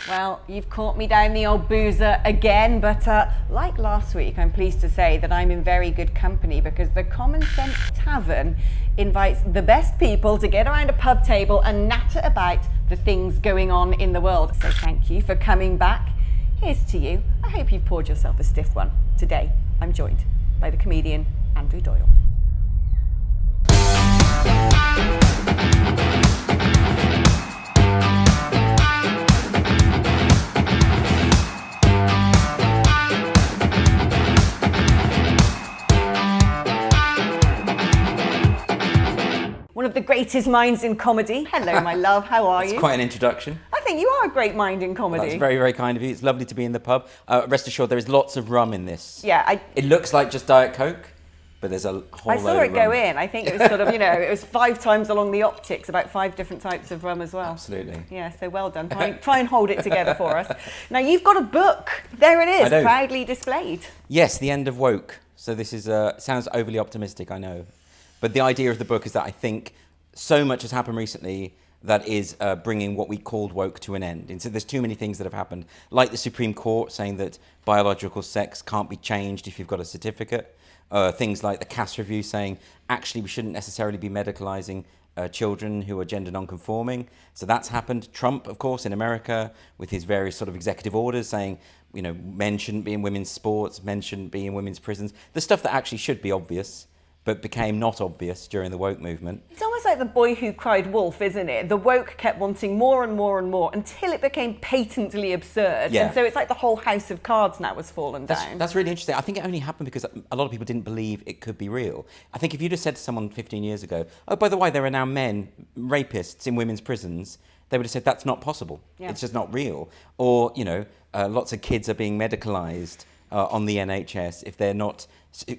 Well, you've caught me down the old boozer again, but like last week, I'm pleased to say that I'm in very good company because the Common Sense Tavern invites the best people to get around a pub table and natter about the things going on in the world. So thank you for coming back. Here's to you. I hope you've poured yourself a stiff one. Today, I'm joined by the comedian Andrew Doyle. One of the greatest minds in comedy. Hello, my love. How are you? It's quite an introduction. I think you are a great mind in comedy. That's very, very kind of you. It's lovely to be in the pub. Rest assured, there is lots of rum in this. Yeah, It looks like just Diet Coke, but there's a whole I load saw of it go rum. in. I think it was sort of, it was 5 times along the optics, about 5 different types of rum as well. Absolutely. Yeah, so well done. Try and hold it together for us. Now, you've got a book. There it is, proudly displayed. Yes, The End of Woke. So this is sounds overly optimistic, I know. But the idea of the book is that I think so much has happened recently that is bringing what we called woke to an end. And so there's too many things that have happened, like the Supreme Court saying that biological sex can't be changed if you've got a certificate. Things like the Cass Review saying, actually, we shouldn't necessarily be medicalising children who are gender non-conforming. So that's happened. Trump, of course, in America, with his various sort of executive orders saying, men shouldn't be in women's sports, men shouldn't be in women's prisons. The stuff that actually should be obvious, but became not obvious during the woke movement. It's almost like the boy who cried wolf, isn't it? The woke kept wanting more and more and more until it became patently absurd. Yeah. And so it's like the whole house of cards now has fallen down. That's really interesting. I think it only happened because a lot of people didn't believe it could be real. I think if you'd have said to someone 15 years ago, oh, by the way, there are now men, rapists in women's prisons, they would have said that's not possible. Yeah. It's just not real. Or, lots of kids are being medicalised on the NHS if they're not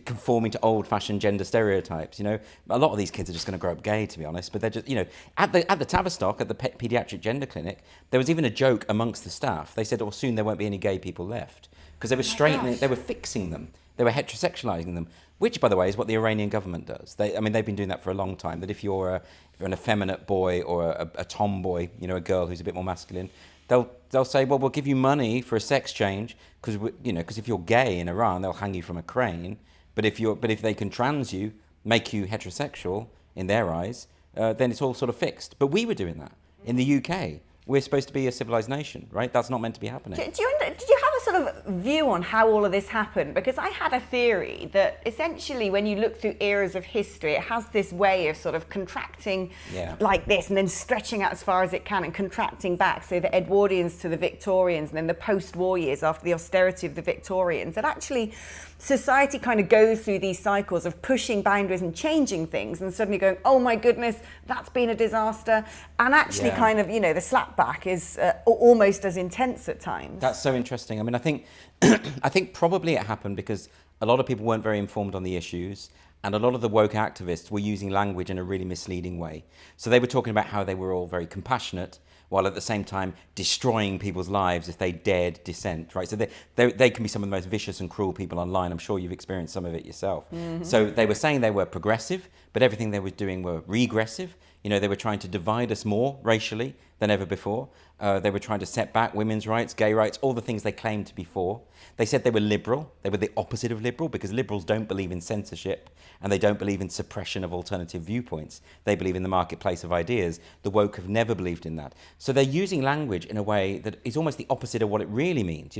conforming to old-fashioned gender stereotypes. A lot of these kids are just going to grow up gay, to be honest. But they're just, at the Tavistock, at the paediatric gender clinic, there was even a joke amongst the staff. They said, "Oh, soon there won't be any gay people left," because they were straightening, they were fixing them, they were heterosexualizing them. Which, by the way, is what the Iranian government does. They've been doing that for a long time. That if you're an effeminate boy or a tomboy, a girl who's a bit more masculine, they'll say, well, we'll give you money for a sex change because if you're gay in Iran, they'll hang you from a crane. But if they can trans you, make you heterosexual in their eyes, then it's all sort of fixed. But we were doing that in the UK. We're supposed to be a civilized nation, right? That's not meant to be happening. Did you have a sort of view on how all of this happened? Because I had a theory that essentially when you look through eras of history, it has this way of sort of contracting like this and then stretching out as far as it can and contracting back. So the Edwardians to the Victorians and then the post-war years after the austerity of the Victorians. And actually society kind of goes through these cycles of pushing boundaries and changing things and suddenly going, oh my goodness, that's been a disaster. And actually kind of, the slapback is almost as intense at times. That's so interesting. I think probably it happened because a lot of people weren't very informed on the issues, and a lot of the woke activists were using language in a really misleading way. So they were talking about how they were all very compassionate, while at the same time destroying people's lives if they dared dissent, right? So they can be some of the most vicious and cruel people online. I'm sure you've experienced some of it yourself. Mm-hmm. So they were saying they were progressive, but everything they were doing were regressive. They were trying to divide us more racially than ever before. They were trying to set back women's rights, gay rights, all the things they claimed to be for. They said they were liberal. They were the opposite of liberal because liberals don't believe in censorship and they don't believe in suppression of alternative viewpoints. They believe in the marketplace of ideas. The woke have never believed in that. So they're using language in a way that is almost the opposite of what it really means.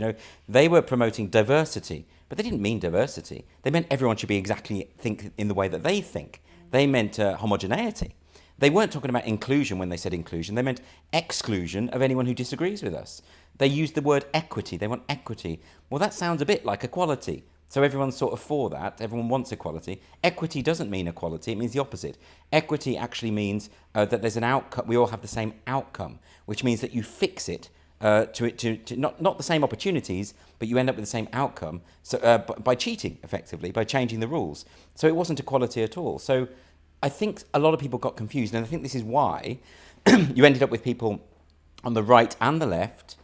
They were promoting diversity, but they didn't mean diversity. They meant everyone should be think in the way that they think. They meant homogeneity. They weren't talking about inclusion when they said inclusion. They meant exclusion of anyone who disagrees with us. They used the word equity. They want equity. Well, that sounds a bit like equality. So everyone's sort of for that. Everyone wants equality. Equity doesn't mean equality. It means the opposite. Equity actually means that there's an outcome. We all have the same outcome, which means that you fix it to not the same opportunities, but you end up with the same outcome. So by cheating, effectively, by changing the rules. So it wasn't equality at all. So I think a lot of people got confused, and I think this is why you ended up with people on the right and the left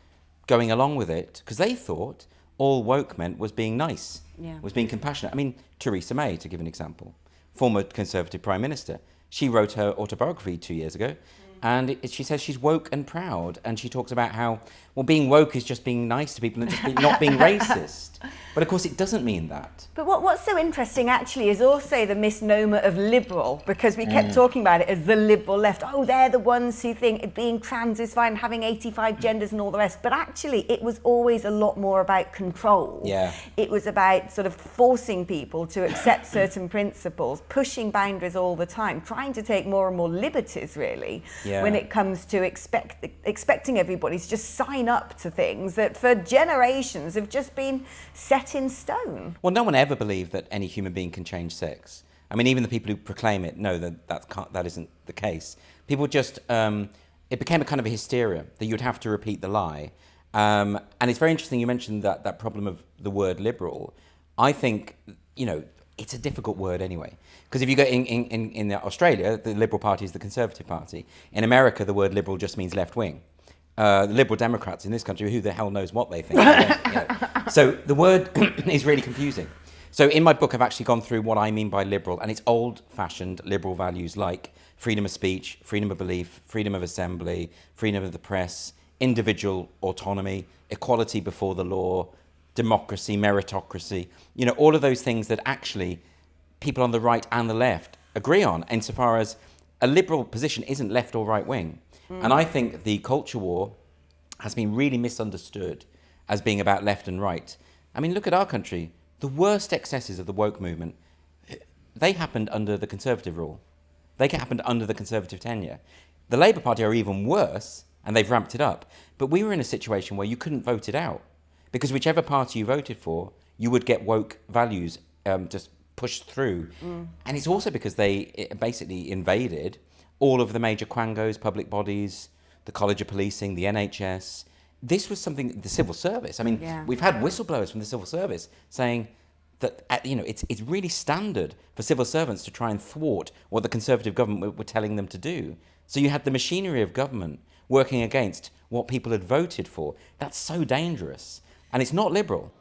going along with it, because they thought all woke meant was being nice, was being compassionate. Theresa May, to give an example, former Conservative Prime Minister, she wrote her autobiography 2 years ago, And she says she's woke and proud, and she talks about how, well, being woke is just being nice to people and just not being racist. But of course, it doesn't mean that. But what's so interesting actually is also the misnomer of liberal, because we kept talking about it as the liberal left. Oh, they're the ones who think being trans is fine, having 85 genders and all the rest. But actually, it was always a lot more about control. Yeah. It was about sort of forcing people to accept certain principles, pushing boundaries all the time, trying to take more and more liberties, really, when it comes to expecting everybody to just sign up to things that for generations have just been set in stone. Well, no one ever believed that any human being can change sex. I mean, even the people who proclaim it know that isn't the case. People just, it became a kind of a hysteria that you'd have to repeat the lie. And it's very interesting you mentioned that problem of the word liberal. I think, it's a difficult word anyway. Because if you go in Australia, the Liberal Party is the Conservative Party. In America, the word liberal just means left wing. The Liberal Democrats in this country, who the hell knows what they think? So the word is really confusing. So in my book, I've actually gone through what I mean by liberal, and it's old-fashioned liberal values like freedom of speech, freedom of belief, freedom of assembly, freedom of the press, individual autonomy, equality before the law, democracy, meritocracy, all of those things that actually people on the right and the left agree on, insofar as a liberal position isn't left or right wing. And I think the culture war has been really misunderstood as being about left and right. I mean, look at our country. The worst excesses of the woke movement, they happened under the Conservative rule. They happened under the Conservative tenure. The Labour Party are even worse, and they've ramped it up. But we were in a situation where you couldn't vote it out, because whichever party you voted for, you would get woke values just pushed through. And it's also because they basically invaded all of the major quangos, public bodies, the College of Policing, the NHS. This was something, the civil service. I mean, we've had whistleblowers from the civil service saying that, it's really standard for civil servants to try and thwart what the Conservative government were telling them to do. So you had the machinery of government working against what people had voted for. That's so dangerous. And it's not liberal.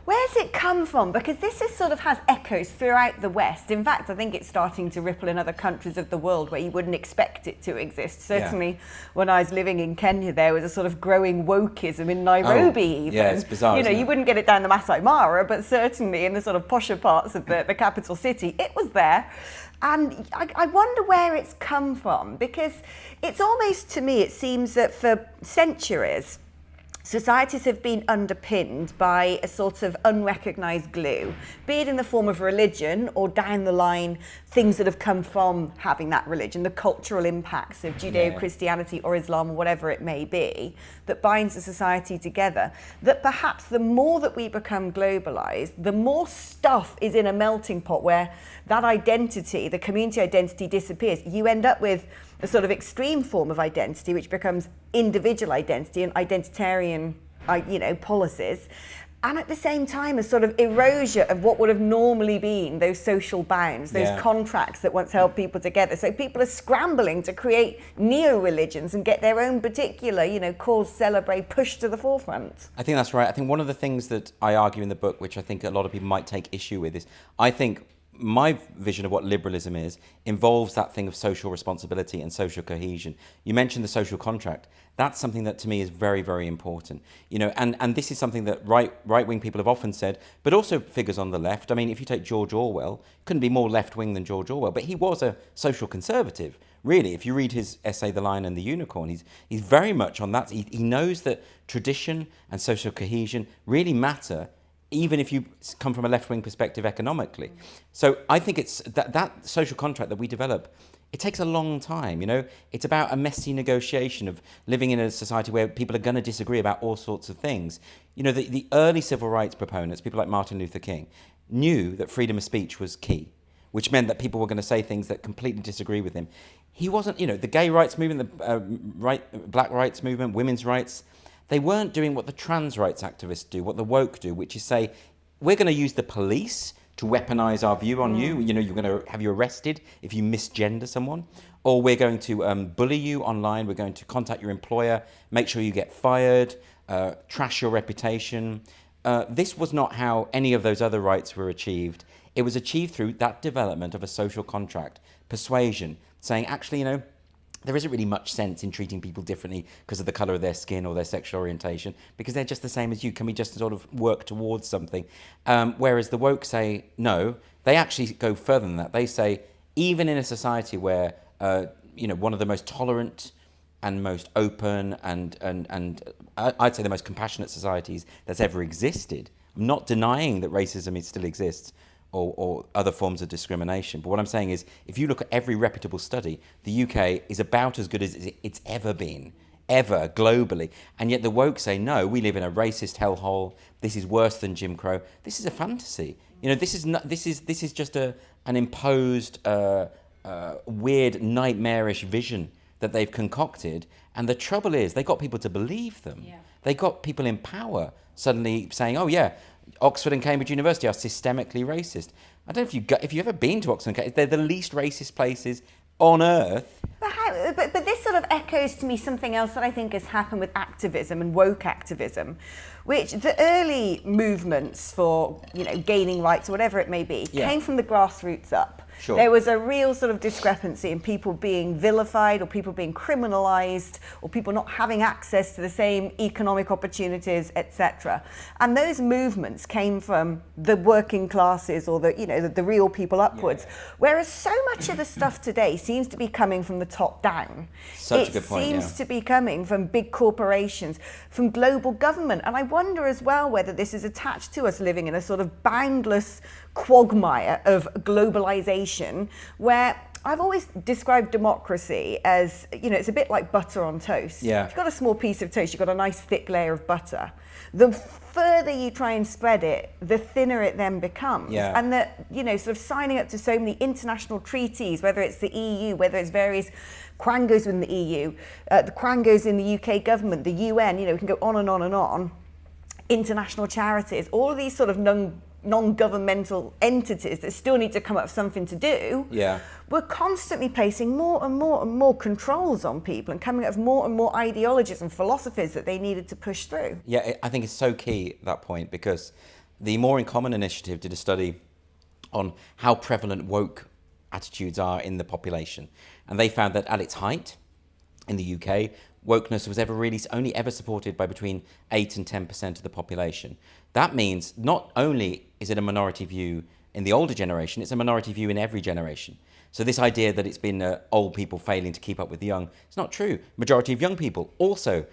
Where's it come from? Because this sort of has echoes throughout the West. In fact, I think it's starting to ripple in other countries of the world where you wouldn't expect it to exist. Certainly, when I was living in Kenya, there was a sort of growing wokeism in Nairobi even. Yeah, it's bizarre, You wouldn't get it down the Masai Mara, but certainly in the sort of posher parts of the capital city, it was there. And I wonder where it's come from, because it's almost, to me, it seems that for centuries, societies have been underpinned by a sort of unrecognised glue, be it in the form of religion or down the line, things that have come from having that religion, the cultural impacts of Judeo-Christianity or Islam or whatever it may be, that binds a society together, that perhaps the more that we become globalised, the more stuff is in a melting pot where that identity, the community identity, disappears. You end up with a sort of extreme form of identity, which becomes individual identity and identitarian, policies. And at the same time, a sort of erosion of what would have normally been those social bounds, those contracts that once held people together. So people are scrambling to create neo-religions and get their own particular, cause, celebrate, push to the forefront. I think that's right. I think one of the things that I argue in the book, which I think a lot of people might take issue with, is I think my vision of what liberalism is involves that thing of social responsibility and social cohesion. You mentioned the social contract. That's something that to me is very, very important. And this is something that right-wing people have often said, but also figures on the left. I mean, if you take George Orwell, couldn't be more left-wing than George Orwell, but he was a social conservative. Really, if you read his essay, The Lion and the Unicorn, he's very much on that. He knows that tradition and social cohesion really matter, even if you come from a left-wing perspective economically. So I think it's that social contract that we develop, it takes a long time, It's about a messy negotiation of living in a society where people are going to disagree about all sorts of things. The early civil rights proponents, people like Martin Luther King, knew that freedom of speech was key, which meant that people were going to say things that completely disagree with him. He wasn't, the gay rights movement, the black rights movement, women's rights, they weren't doing what the trans rights activists do, what the woke do, which is say, we're going to use the police to weaponize our view on you. You're going to have you arrested if you misgender someone. Or we're going to bully you online. We're going to contact your employer, make sure you get fired, trash your reputation. This was not how any of those other rights were achieved. It was achieved through that development of a social contract persuasion, saying, actually, there isn't really much sense in treating people differently because of the colour of their skin or their sexual orientation, because they're just the same as you. Can we just sort of work towards something? Whereas the woke say, no, they actually go further than that. They say, even in a society where, one of the most tolerant and most open and I'd say the most compassionate societies that's ever existed, I'm not denying that racism still exists, or other forms of discrimination. But what I'm saying is, if you look at every reputable study, the UK is about as good as it's ever been, ever, globally. And yet the woke say, no, we live in a racist hellhole. This is worse than Jim Crow. This is a fantasy. This is just an imposed, weird, nightmarish vision that they've concocted. And the trouble is, they got people to believe them. Yeah. They got people in power suddenly saying, oh yeah, Oxford and Cambridge University are systemically racist. I don't know if you've ever been to Oxford and Cambridge. They're the least racist places on earth. But this sort of echoes to me something else that I think has happened with activism and woke activism, which the early movements for gaining rights or whatever it may be came from the grassroots up. Sure. There was a real sort of discrepancy in people being vilified or people being criminalized or people not having access to the same economic opportunities, etc. And those movements came from the working classes or the real people upwards. Yeah. Whereas so much of the stuff today seems to be coming from the top down. Such a good point. It seems to be coming from big corporations, from global government. And I wonder as well whether this is attached to us living in a sort of boundless quagmire of globalization, where I've always described democracy as, it's a bit like butter on toast. Yeah. If you've got a small piece of toast, you've got a nice thick layer of butter. The further you try and spread it, the thinner it then becomes. Yeah. And that, sort of signing up to so many international treaties, whether it's the EU, whether it's various quangos within the EU, the quangos in the UK government, the UN, we can go on and on and on, international charities, all of these sort of non-governmental entities that still need to come up with something to do, we're constantly placing more and more and more controls on people and coming up with more and more ideologies and philosophies that they needed to push through. Yeah, I think it's so key, that point, because the More in Common initiative did a study on how prevalent woke attitudes are in the population. And they found that at its height in the UK, wokeness was only ever supported by between 8 and 10% of the population. That means not only is it a minority view in the older generation, it's a minority view in every generation. So this idea that it's been old people failing to keep up with the young, it's not true. Majority of young people also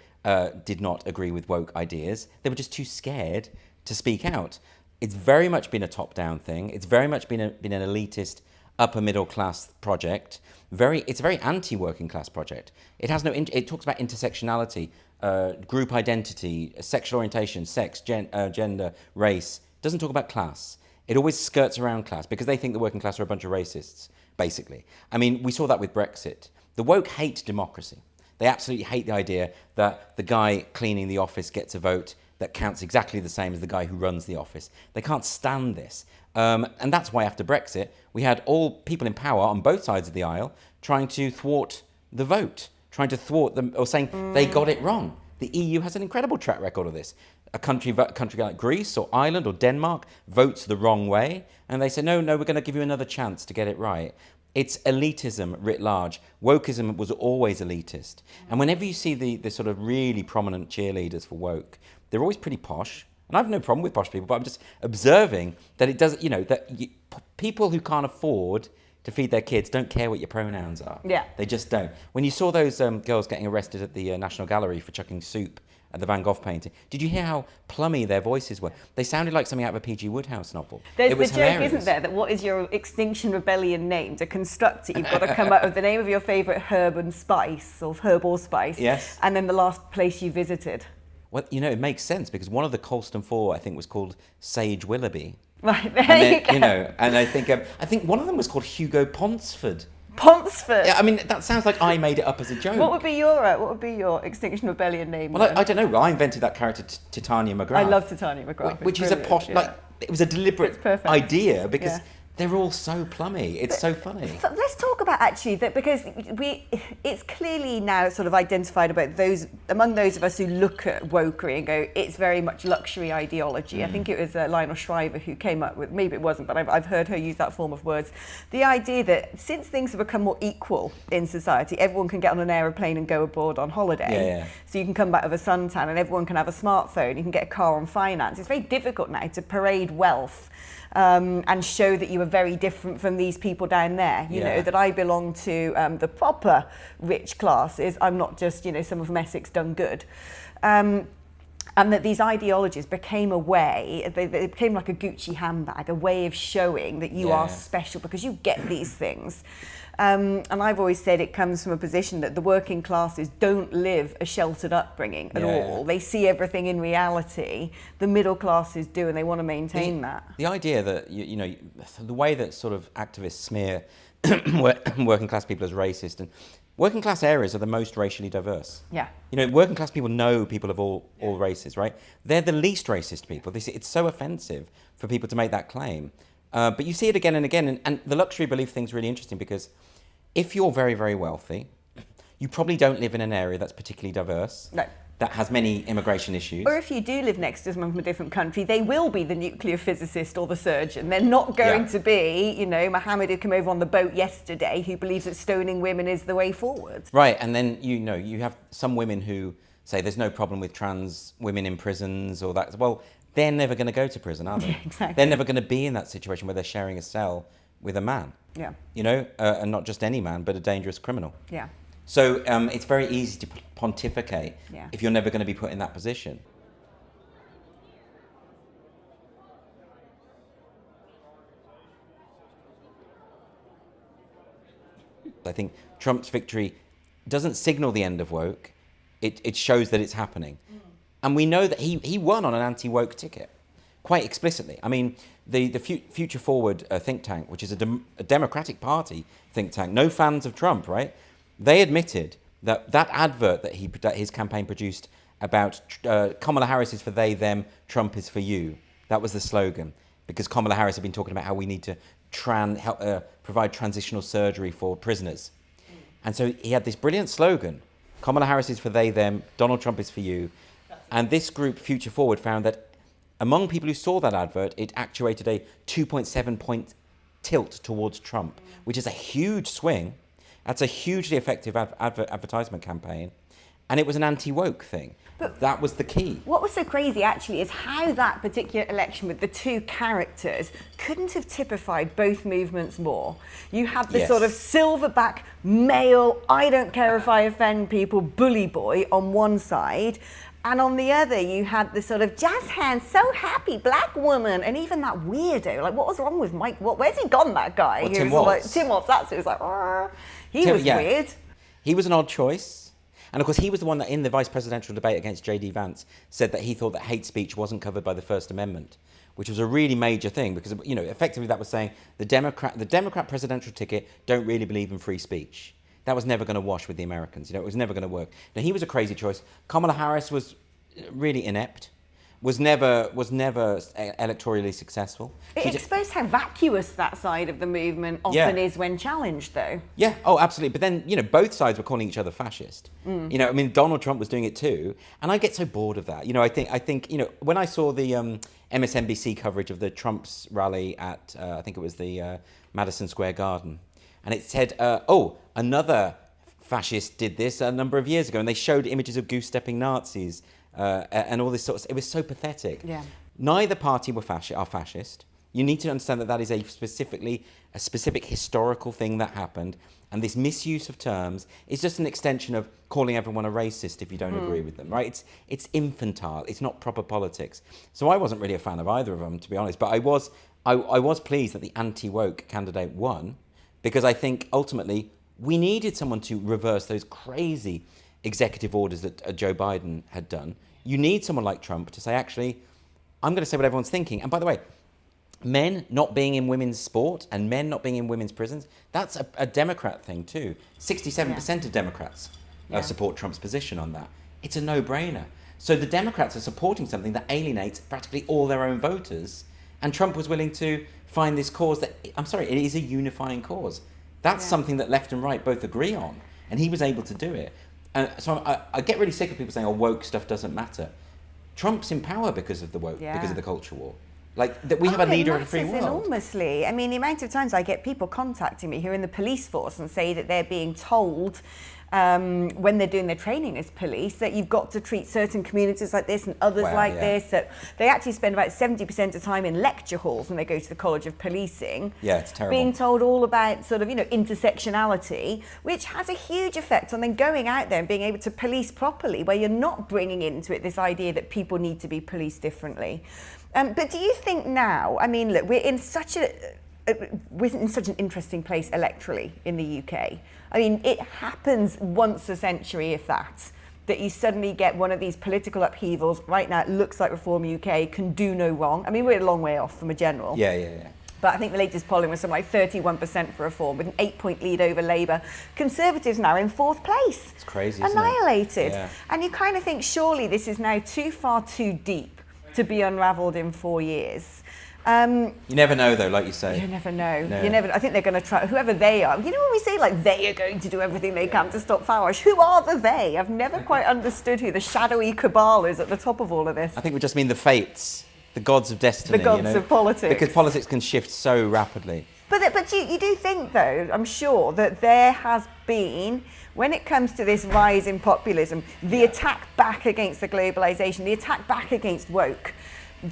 did not agree with woke ideas. They were just too scared to speak out. It's very much been a top-down thing. It's very much been an elitist, upper middle class project. It's a very anti-working class project. It has it talks about intersectionality, group identity, sexual orientation, sex, gender, race. It doesn't talk about class. It always skirts around class because they think the working class are a bunch of racists, basically. I mean, we saw that with Brexit. The woke hate democracy. They absolutely hate the idea that the guy cleaning the office gets a vote that counts exactly the same as the guy who runs the office. They can't stand this. And that's why after Brexit, we had all people in power on both sides of the aisle trying to thwart the vote, trying to thwart them, or saying they got it wrong. The EU has an incredible track record of this. A country like Greece or Ireland or Denmark votes the wrong way, and they say, no, we're going to give you another chance to get it right. It's elitism writ large. Wokeism was always elitist. And whenever you see the sort of really prominent cheerleaders for woke, they're always pretty posh. And I have no problem with posh people, but I'm just observing that it does, people who can't afford to feed their kids don't care what your pronouns are. Yeah. They just don't. When you saw those girls getting arrested at the National Gallery for chucking soup at the Van Gogh painting, did you hear how plummy their voices were? They sounded like something out of a P.G. Wodehouse novel. There's the joke, isn't there, that what is your Extinction Rebellion name? To construct it, you've got to come up with the name of your favourite herb and spice, or herb or spice, yes, and then the last place you visited. Well, it makes sense because one of the Colston Four, I think, was called Sage Willoughby. Right, there you go. And I think one of them was called Hugo Ponsford. Ponsford? Yeah, I mean, that sounds like I made it up as a joke. What would be your Extinction Rebellion name? Well, I don't know. I invented that character, Titania McGrath. I love Titania McGrath. Which is a posh, it was a deliberate idea because They're all so plummy. It's so funny. Let's talk about actually that, because it's clearly now sort of identified about those, among those of us who look at wokery and go, it's very much luxury ideology. I think it was Lionel Shriver who came up with, maybe it wasn't, but I've heard her use that form of words. The idea that since things have become more equal in society, everyone can get on an aeroplane and go abroad on holiday. So you can come back with a suntan and everyone can have a smartphone, you can get a car on finance. It's very difficult now to parade wealth and show that you are very different from these people down there, you know, that I belong to the proper rich classes. I'm not just, you know, some of Essex done good. And that these ideologies became a way, they became like a Gucci handbag, a way of showing that you are special because you get these things. And I've always said it comes from a position that the working classes don't live a sheltered upbringing at all. They see everything in reality. The middle classes do, and they want to maintain that. The idea that, you know, the way that sort of activists smear working class people as racist, and working class areas are the most racially diverse. Yeah. You know, working class people know people of all races, right? They're the least racist people. It's so offensive for people to make that claim. But you see it again and again. And the luxury belief thing's really interesting because if you're very, very wealthy, you probably don't live in an area that's particularly diverse. No. That has many immigration issues. Or if you do live next to someone from a different country, they will be the nuclear physicist or the surgeon. They're not going to be, you know, Mohammed who came over on the boat yesterday who believes that stoning women is the way forward. Right, and then, you know, you have some women who say there's no problem with trans women in prisons or that. Well, they're never going to go to prison, are they? Yeah, exactly. They're never going to be in that situation where they're sharing a cell with a man. Yeah. You know, and not just any man, but a dangerous criminal. Yeah. So it's very easy to pontificate if you're never going to be put in that position. I think Trump's victory doesn't signal the end of woke. It shows that it's happening. And we know that he won on an anti-woke ticket, quite explicitly. I mean, the Future Forward think tank, which is a Democratic Party think tank, no fans of Trump, right? They admitted that advert that his campaign produced about Kamala Harris is for they, them, Trump is for you. That was the slogan, because Kamala Harris had been talking about how we need to provide transitional surgery for prisoners. And so he had this brilliant slogan, Kamala Harris is for they, them, Donald Trump is for you. And this group, Future Forward, found that among people who saw that advert, it actuated a 2.7 point tilt towards Trump, which is a huge swing. That's a hugely effective advertisement campaign. And it was an anti-woke thing. But that was the key. What was so crazy, actually, is how that particular election with the two characters couldn't have typified both movements more. You had the sort of silverback male, I don't care if I offend people, bully boy on one side. And on the other, you had the sort of jazz hands, so happy black woman, and even that weirdo. Like, what was wrong with Mike? Where's he gone, that guy? Well, he Tim was Walz. like, Tim Walz, that's it. He was like, he was weird. He was an odd choice. And of course, he was the one that in the vice presidential debate against J.D. Vance said that he thought that hate speech wasn't covered by the First Amendment, which was a really major thing because, you know, effectively that was saying the Democrat presidential ticket don't really believe in free speech. That was never going to wash with the Americans. You know, it was never going to work. Now, he was a crazy choice. Kamala Harris was really inept, was never electorally successful. It exposed how vacuous that side of the movement often is when challenged, though. Yeah, oh, absolutely. But then, you know, both sides were calling each other fascist. You know, I mean, Donald Trump was doing it too. And I get so bored of that. You know, I think, you know, when I saw the MSNBC coverage of the Trump's rally at, I think it was the Madison Square Garden, and it said, another fascist did this a number of years ago, and they showed images of goose-stepping Nazis and all this sort of. It was so pathetic. Yeah. Neither party are fascist. You need to understand that that is a specific historical thing that happened, and this misuse of terms is just an extension of calling everyone a racist if you don't agree with them, right? It's infantile. It's not proper politics. So I wasn't really a fan of either of them, to be honest. But I was pleased that the anti-woke candidate won, because I think ultimately we needed someone to reverse those crazy executive orders that Joe Biden had done. You need someone like Trump to say, actually, I'm going to say what everyone's thinking. And by the way, men not being in women's sport and men not being in women's prisons, that's a Democrat thing too. 67% of Democrats support Trump's position on that. It's a no-brainer. So the Democrats are supporting something that alienates practically all their own voters, and Trump was willing to find this cause that, I'm sorry, it is a unifying cause. That's something that left and right both agree on. And he was able to do it. And so I get really sick of people saying, oh, woke stuff doesn't matter. Trump's in power because of the woke, because of the culture war. Like, that we have a leader of a free world. Enormously. I mean, the amount of times I get people contacting me who are in the police force and say that they're being told when they're doing their training as police that you've got to treat certain communities like this and others this, that they actually spend about 70% of time in lecture halls when they go to the College of Policing. Yeah, it's terrible. Being told all about sort of, intersectionality, which has a huge effect on then going out there and being able to police properly, where you're not bringing into it this idea that people need to be policed differently. But do you think now, I mean, look, we're in such an interesting place electorally in the UK. I mean, it happens once a century, if that you suddenly get one of these political upheavals. Right now, it looks like Reform UK can do no wrong. I mean, we're a long way off from a general. Yeah. But I think the latest polling was something like 31% for Reform, with an 8-point lead over Labour. Conservatives now in 4th place. It's crazy, isn't annihilated. Yeah. And you kind of think, surely this is now too far too deep to be unravelled in 4 years. You never know, though, like you say. You never know. No. I think they're going to try, whoever they are. You know when we say, like, they are going to do everything they can to stop Farage? Who are the they? I've never quite understood who the shadowy cabal is at the top of all of this. I think we just mean the fates, the gods of destiny. The gods of politics. Because politics can shift so rapidly. But you do think, though, I'm sure, that there has been, when it comes to this rise in populism, the attack back against the globalisation, the attack back against woke,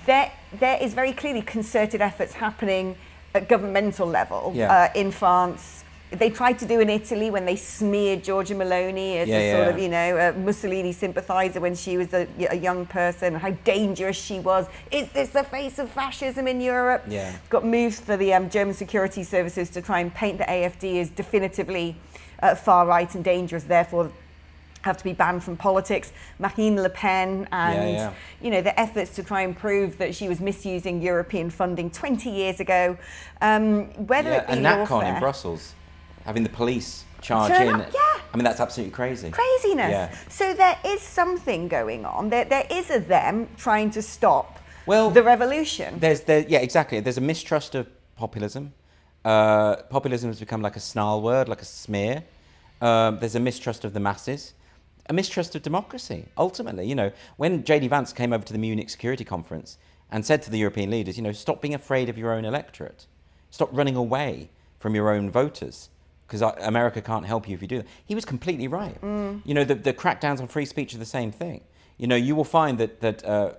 there is very clearly concerted efforts happening at governmental level in France. They tried to do in Italy when they smeared Giorgia Meloni as a Mussolini sympathiser when she was a young person, how dangerous she was. Is this the face of fascism in Europe? Yeah. Got moves for the German security services to try and paint the AfD as definitively far right and dangerous, therefore have to be banned from politics. Marine Le Pen and the efforts to try and prove that she was misusing European funding 20 years ago. And NatCon in Brussels, having the police charge in. I mean, that's absolutely crazy. Craziness. Yeah. So there is something going on. There is a them trying to stop the revolution. Exactly. There's a mistrust of populism. Populism has become like a snarl word, like a smear. There's a mistrust of the masses. A mistrust of democracy, ultimately. When J.D. Vance came over to the Munich Security Conference and said to the European leaders, stop being afraid of your own electorate. Stop running away from your own voters, because America can't help you if you do that. He was completely right. The crackdowns on free speech are the same thing. You will find that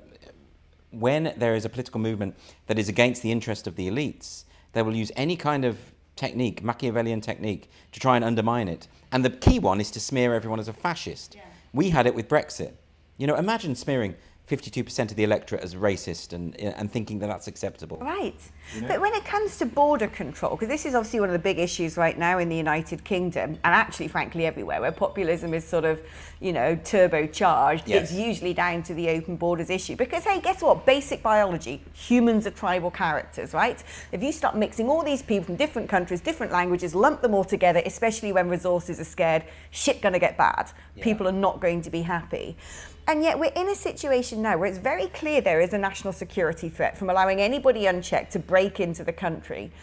when there is a political movement that is against the interest of the elites, they will use any kind of technique, Machiavellian technique, to try and undermine it. And the key one is to smear everyone as a fascist. Yeah. We had it with Brexit. Imagine smearing 52% of the electorate as racist and thinking that that's acceptable. Right. But when it comes to border control, because this is obviously one of the big issues right now in the United Kingdom, and actually, frankly, everywhere, where populism is sort of, turbocharged, it's usually down to the open borders issue. Because, hey, guess what? Basic biology, humans are tribal characters, right? If you start mixing all these people from different countries, different languages, lump them all together, especially when resources are scarce, shit gonna get bad. Yeah. People are not going to be happy. And yet we're in a situation now where it's very clear there is a national security threat from allowing anybody unchecked to break into the country.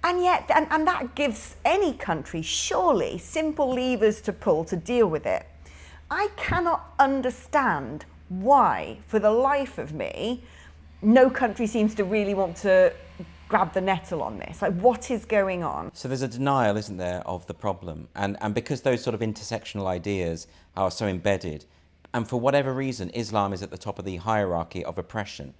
And yet, and that gives any country, surely, simple levers to pull to deal with it. I cannot understand why, for the life of me, no country seems to really want to grab the nettle on this. Like, what is going on? So there's a denial, isn't there, of the problem. And because those sort of intersectional ideas are so embedded, and for whatever reason, Islam is at the top of the hierarchy of oppression.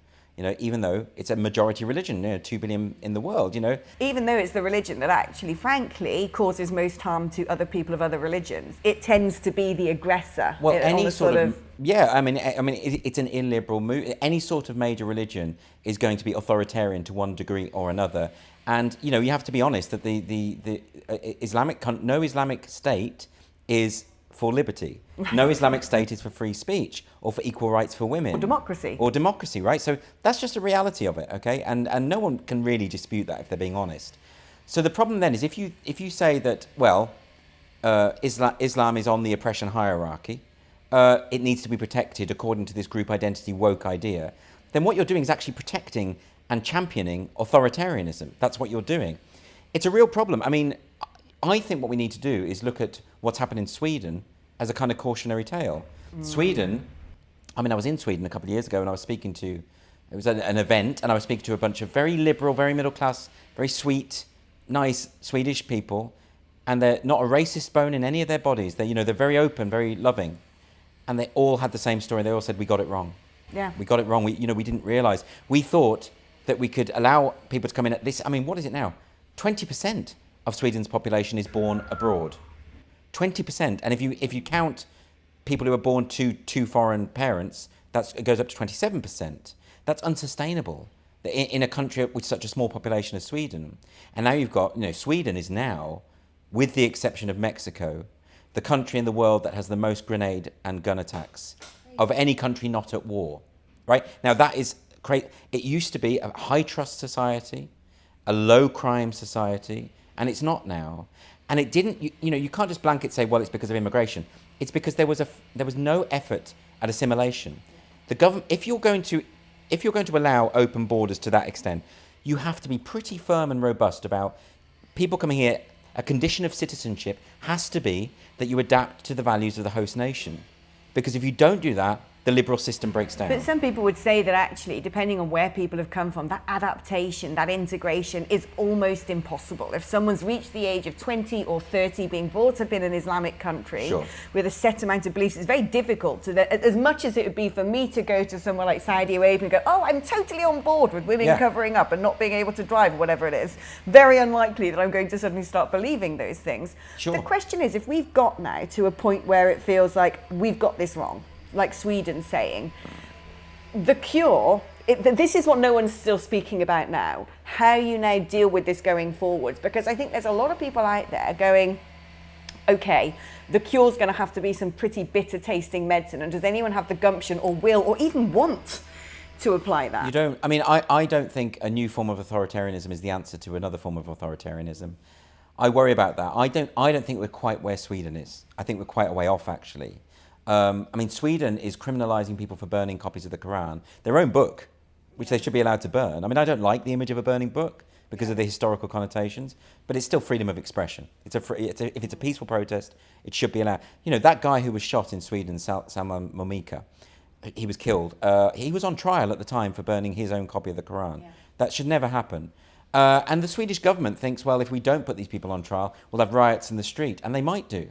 Even though it's a majority religion, 2 billion in the world, Even though it's the religion that actually, frankly, causes most harm to other people of other religions, it tends to be the aggressor. Well, any sort of it's an illiberal move. Any sort of major religion is going to be authoritarian to one degree or another. And, you have to be honest that the no Islamic state is for liberty. No Islamic state is for free speech or for equal rights for women. Or democracy, right? So that's just a reality of it, okay? And no one can really dispute that if they're being honest. So the problem then is if you say that, Islam is on the oppression hierarchy, it needs to be protected according to this group identity woke idea, then what you're doing is actually protecting and championing authoritarianism. That's what you're doing. It's a real problem. I mean, I think what we need to do is look at what's happened in Sweden as a kind of cautionary tale. Sweden, I mean, I was in Sweden a couple of years ago and I was speaking to, it was an event, and I was speaking to a bunch of very liberal, very middle class, very sweet, nice Swedish people, and they're not a racist bone in any of their bodies. They're very open, very loving, and they all had the same story. They all said, we got it wrong. Yeah. We got it wrong. We didn't realise. We thought that we could allow people to come in at this. I mean, what is it now? 20% of Sweden's population is born abroad. 20%. And if you count people who are born to two foreign parents, it goes up to 27%. That's unsustainable in a country with such a small population as Sweden. And now you've got, Sweden is now, with the exception of Mexico, the country in the world that has the most grenade and gun attacks of any country not at war, right? Now that is great. It used to be a high trust society, a low crime society, and it's not now. And it didn't, you can't just blanket say, well, it's because of immigration. It's because there was no effort at assimilation. The government, if you're going to allow open borders to that extent, you have to be pretty firm and robust about people coming here. A condition of citizenship has to be that you adapt to the values of the host nation. Because if you don't do that, the liberal system breaks down. But some people would say that actually, depending on where people have come from, that adaptation, that integration is almost impossible. If someone's reached the age of 20 or 30, being brought up in an Islamic country Sure. with a set amount of beliefs, it's very difficult as much as it would be for me to go to somewhere like Saudi Arabia and go, oh, I'm totally on board with women covering up and not being able to drive, or whatever it is. Very unlikely that I'm going to suddenly start believing those things. Sure. The question is, if we've got now to a point where it feels like we've got this wrong, like Sweden saying, the cure, this is what no one's still speaking about now, how you now deal with this going forwards. Because I think there's a lot of people out there going, okay, the cure's going to have to be some pretty bitter tasting medicine, and does anyone have the gumption or will or even want to apply that? I don't think a new form of authoritarianism is the answer to another form of authoritarianism. I worry about that. I don't think we're quite where Sweden is. I think we're quite a way off, actually. Sweden is criminalising people for burning copies of the Quran, their own book, which they should be allowed to burn. I don't like the image of a burning book because of the historical connotations, but it's still freedom of expression. If it's a peaceful protest, it should be allowed. That guy who was shot in Sweden, Salman Momika, he was killed. He was on trial at the time for burning his own copy of the Quran. Yeah. That should never happen. And the Swedish government thinks, well, if we don't put these people on trial, we'll have riots in the street, and they might do.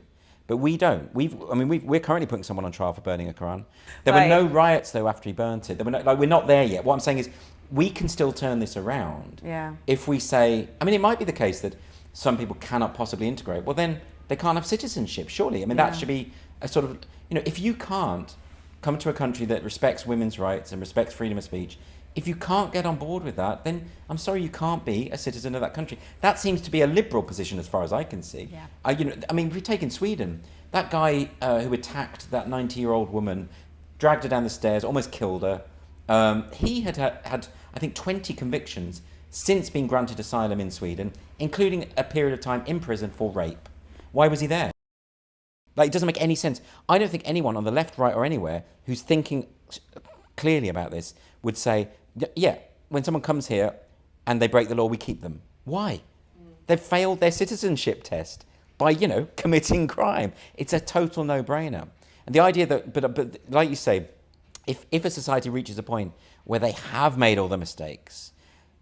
But we don't. We're currently putting someone on trial for burning a Quran. There were no riots, though, after he burnt it. We're not there yet. What I'm saying is, we can still turn this around. Yeah. If we say, it might be the case that some people cannot possibly integrate. Well, then they can't have citizenship, surely. That should be a sort of, if you can't come to a country that respects women's rights and respects freedom of speech, if you can't get on board with that, then I'm sorry, you can't be a citizen of that country. That seems to be a liberal position as far as I can see. Yeah. If you take in Sweden, that guy who attacked that 90-year-old woman, dragged her down the stairs, almost killed her. He had, I think, 20 convictions since being granted asylum in Sweden, including a period of time in prison for rape. Why was he there? It doesn't make any sense. I don't think anyone on the left, right, or anywhere who's thinking clearly about this would say, yeah, when someone comes here and they break the law, we keep them. Why? They've failed their citizenship test by, committing crime. It's a total no-brainer. And the idea that, but like you say, if a society reaches a point where they have made all the mistakes,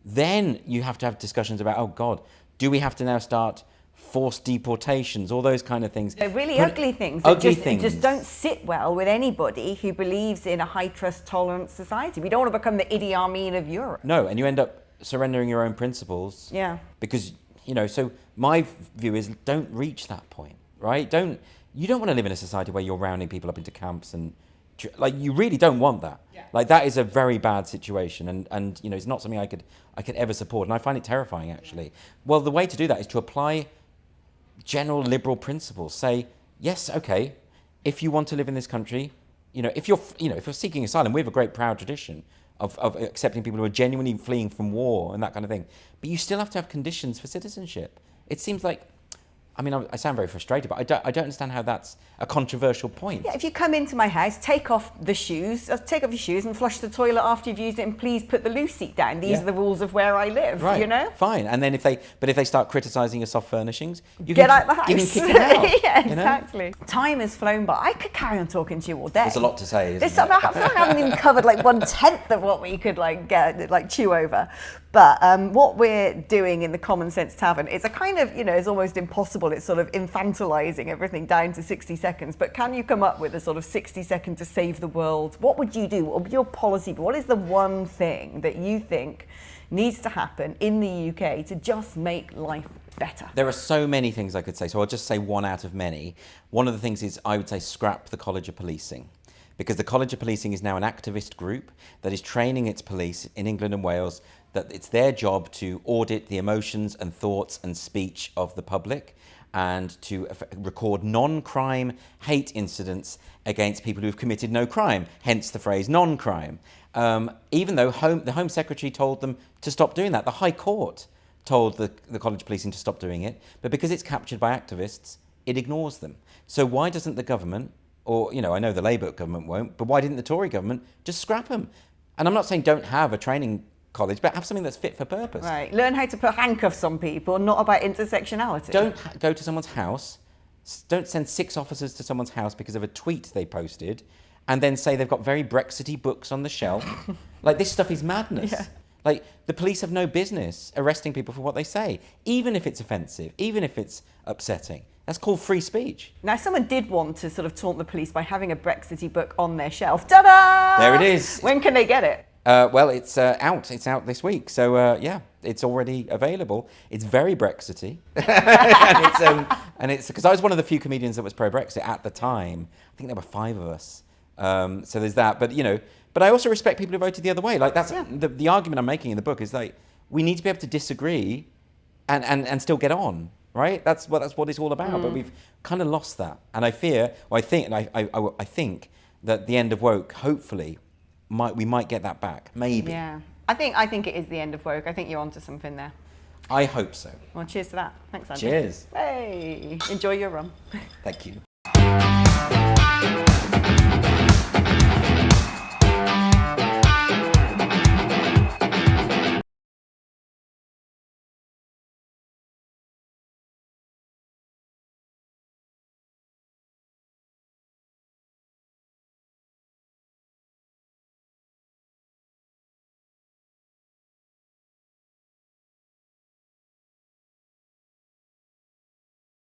then you have to have discussions about, oh God, do we have to now start forced deportations, all those kind of things. They're really ugly things. Just don't sit well with anybody who believes in a high trust, tolerant society. We don't want to become the Idi Amin of Europe. No, and you end up surrendering your own principles. Yeah. Because, so my view is don't reach that point, right? You don't want to live in a society where you're rounding people up into camps and you really don't want that. Yeah. That is a very bad situation and it's not something I could ever support, and I find it terrifying actually. Well, the way to do that is to apply general liberal principles. Say, yes, okay, if you want to live in this country, if you're seeking asylum, we have a great proud tradition of accepting people who are genuinely fleeing from war and that kind of thing. But you still have to have conditions for citizenship. It seems like I mean, I sound very frustrated, but I don't understand how that's a controversial point. Yeah, if you come into my house, take off your shoes and flush the toilet after you've used it, and please put the loo seat down. These are the rules of where I live, right. you know? Fine. And then if they start criticising your soft furnishings, you get can out the house. You can kick them out. Yeah, exactly. Time has flown by. I could carry on talking to you all day. There's a lot to say, isn't there? I feel like I haven't even covered like 1/10 of what we could chew over. But what we're doing in the Common Sense Tavern is a kind of, it's almost impossible. It's sort of infantilizing everything down to 60 seconds. But can you come up with a sort of 60-second to save the world? What would you do? What would your policy be? What is the one thing that you think needs to happen in the UK to just make life better? There are so many things I could say, so I'll just say one out of many. One of the things is, I would say, scrap the College of Policing. Because the College of Policing is now an activist group that is training its police in England and Wales that it's their job to audit the emotions and thoughts and speech of the public and to record non-crime hate incidents against people who have committed no crime, hence the phrase non-crime. Even though the Home Secretary told them to stop doing that. The High Court told the College of Policing to stop doing it, but because it's captured by activists, it ignores them. So why doesn't the government, or, I know the Labour government won't, but why didn't the Tory government just scrap them? And I'm not saying don't have a training college, but have something that's fit for purpose. Right. Learn how to put handcuffs on people, not about intersectionality. Don't go to someone's house. Don't send 6 officers to someone's house because of a tweet they posted, and then say they've got very Brexity books on the shelf. This stuff is madness. Yeah. The police have no business arresting people for what they say, even if it's offensive, even if it's upsetting. That's called free speech. Now, someone did want to sort of taunt the police by having a Brexity book on their shelf. Ta-da! There it is. When can they get it? Well, it's out. It's out this week. So, it's already available. It's very Brexity. and it's because I was one of the few comedians that was pro-Brexit at the time. I think there were 5 of us. So there's that. But, but I also respect people who voted the other way. That's the argument I'm making in the book is we need to be able to disagree and still get on. Right? That's what it's all about. But we've kind of lost that. And I think that the end of woke, hopefully, we might get that back. Maybe. Yeah. I think it is the end of woke. I think you're onto something there. I hope so. Well, cheers to that. Thanks, Andrew. Cheers. Hey, enjoy your rum. Thank you.